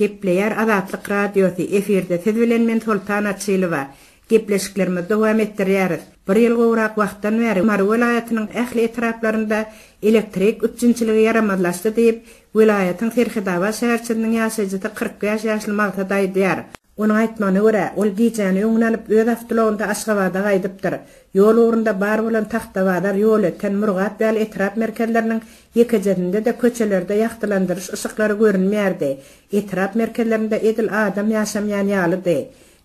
Gepleyer Azatlyk radiosu efirde siz bilen men Sultan Atçylova gepleşiklerimi dowam etdirýäris. Bir ýyl gowrak wagtdan beri Mary welaýatynyň ähli etraplarynda elektrik üçinçiligi yaramazlaşdy diýip welaýatyň Serhidaba şäherçiliniň ýaşajyty 40 ýaşly magtada aýdýar. Onu aýtmana görä, ol giýjäni öňüne alyp öz awtologynda Aşgabatda gaýdypdyr. Ýol urunda bar bolan taxtawadar ýol öten Murgat bäl etrap merkezleriniň ýekejerinde de köçelerde ýagtylandyryş ışıklary görünmeýärdi. Etrap merkezlerinde edil adam ýaşamaýan ýalydy.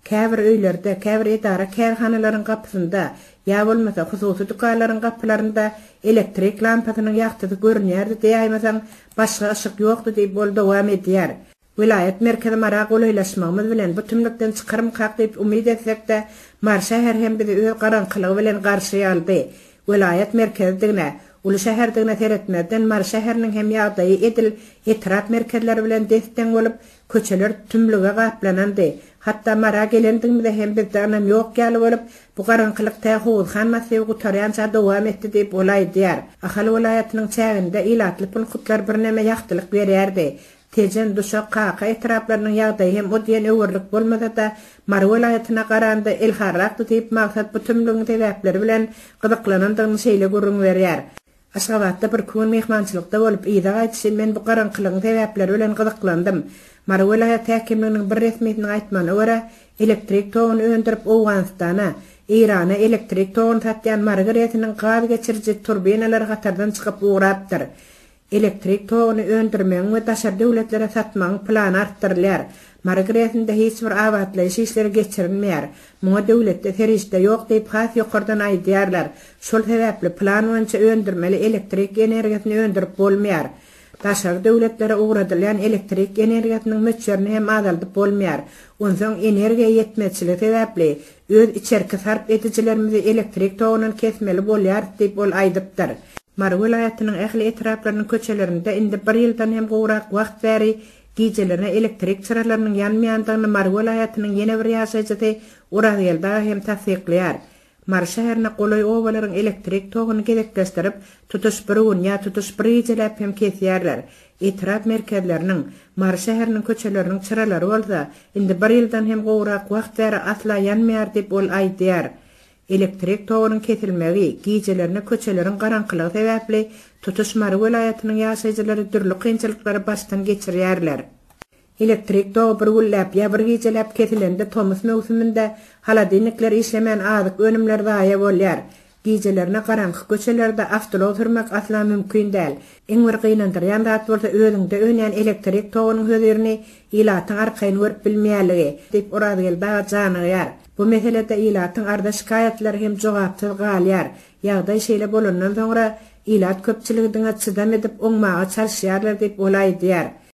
Käbir öýlerde, käbir edara kärhanalaryň gapysynda, ýa bolmasa hususy dükkanlaryň gapylarynda elektrik lampasynyň ýagtydy görünýärdi diýýärmiň, başga ışık ýokdy diýip bol dowam edýär. Vilayet merkezi marak olaylaşmamız bilen bu tümlükden çıkarım kaq deyip umid etsek de Mar şäher hem bizi öz garanqylygy bilen garşy aldy. Vilayet merkezdigine, ulu şäherdigine seretmeden Mar şäheriniň hem ýagdaýy edil etrap merkezleri bilen desden bolup köçeler tümlüge gaplanandy. Hatta Mara gelendigimde hem bizden ýok ýaly bolup bu garanqylyk tähuz hanmasy gutarýança dowam etdi diýip olaýdýar. Ahal vilayatynyň çäginde ilatly punktlar bir näme ýagtylyk berýärdi. Tejen duşa qaqa etraplarının ýagdaýy hem o diýen öwürlik bolmasa da Mary welaýatyna garanda elharrak diýip maksat bu tümlüň sebäpleri bilen gyzyklanandygyny şeýle görüň berýär. Aşgabatda bir gün mehmançylykda bolup ýa-da gaýtysyn men bu garanqylygyň sebäpleri bilen gyzyklandym. Mary welaýat häkimliginiň bir resmiýetiniň aýtmana görä elektrik togyny öndürip Owganistana, Irana elektrik togyny satýan Mary geretiniň gaz geçiriji turbinalary gatardan çykyp uğrapdyr. Elektrik togyny öndürmeň we daşar döwletlere satmaň plany artdyrylýar. Margaretinde hiç bir awatlaýyş işleri geçirilmeýär. Muňa döwletde ferişde ýok diýip has ýokardan aýdýarlar. Şol sebäpli plan boýunça öndürmeli elektrik energiýasyny öndürip bolmaýar. Daşar döwletlere uğradylýan elektrik energiýasynyň möçlerini hem azaldyp bolmaýar. Onsoň energiýa ýetmezçiligi sebäpli öz içerki sarp edijilerimizi elektrik togyny kesmeli bolýar diýip ol aýdypdyr. Mary welaýatynyň ähli etraplarynyň köçelerinde indi bir ýyldan hem gowrak wagt bäri gijelerine elektrik çyralarynyň ýanmaýandygyny Mary welaýatynyň ýene bir ýaşajy Urazyalda hem tasdiqlýar. Mary şäherine golay owalaryň elektrik togyny gerekleşdirip tutuş bir gün ýa tutuş bir ýylap hem kesýärler. Etrap merkezleriniň Mary şäheriniň köçeleriniň çyralary bolsa indi bir ýyldan hem gowrak wagt bäri asla ýanmaýar diýip ol aýdýar. Elektrik togynyň kesilmegi, gijelerine köçelerin garanqylygy sebäpli tutuş Mary welaýatynyň ýaşajylary türlü kynçylyklary başdan geçirýärler. Elektrik togy bir güllap ýa bir gijelap kesilende tomuz mewsüminde haladinikler işlemän azyk önümler daýa bolýar. Gijelerine garanqy köçelerde awtolog sürmek asla mümkin däl. Eň bir gynandyrýan zat bolsa özüňde önýän elektrik togynyň hözerini ilatyň arkaýyny görüp bilmeýärligi diýip Urazyalda janyýar. Bu meselede ilatyň arda şikaýetleri hem jogapsyz galýar. Ýagdaý şeýle bolandan soňra ilat köpçiligiňe çydam edip oňmaga çalyşýarlar diýip olaýdýar.